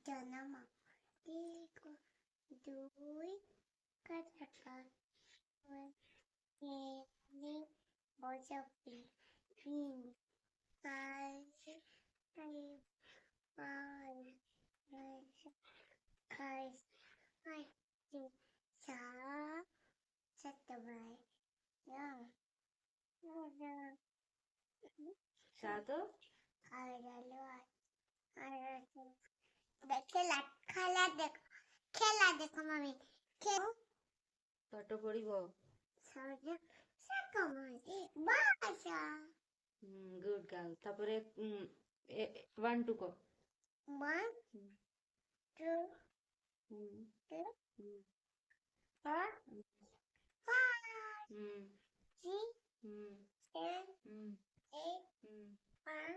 জন্ম দুই কাটাকার বসপি তিন সাতো খেলা খেলা দেখো খেলা দেখো মামি পাঠ পড়িব বাসা গুড গার্ল তারপরে 1 2 কো 1 2 3 4 5 6 7 8 9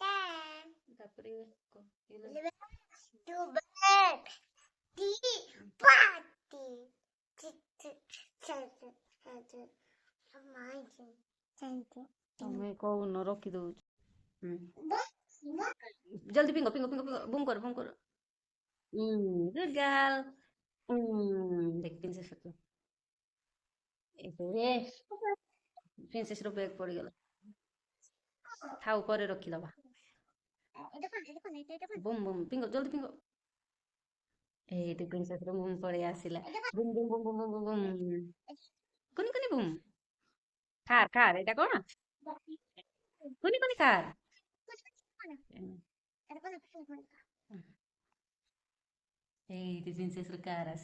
10 তারপরে কো 11 12 party ତମେ କହୁନ ରଖି ଦଉଛି ଜଲ୍ଦି ପିଙ୍ଗ ପିଙ୍ଗ ପିଙ୍ଗ ବୁମ କର ଗୁଡ୍ ଗାର୍ଲ ଦେଖ ପ୍ରିନ୍ସେସ ପ୍ରିନ୍ସେସ ର ବ୍ୟାଗ ପଡିଗଲା ଥାଉ ପରେ ରଖିଦବା ବୁମ ବୁମ ପିଙ୍ଗ ଜଲ୍ଦି ପିଙ୍ଗ ଏଇଠି ପ୍ରିନ୍ସେସ ର ବୁମ ପଳେଇ ଆସିଲା ବୁମ ବୁମ ବୁମ ବୁମ ବୁମ ବୁମ କୁନି କୁନି ବୁମ ଖାର ଏଇଟା କଣ କୁନି କୁନି ଖାର ଏଇଠି ପ୍ରିନ୍ସେସ ର କାର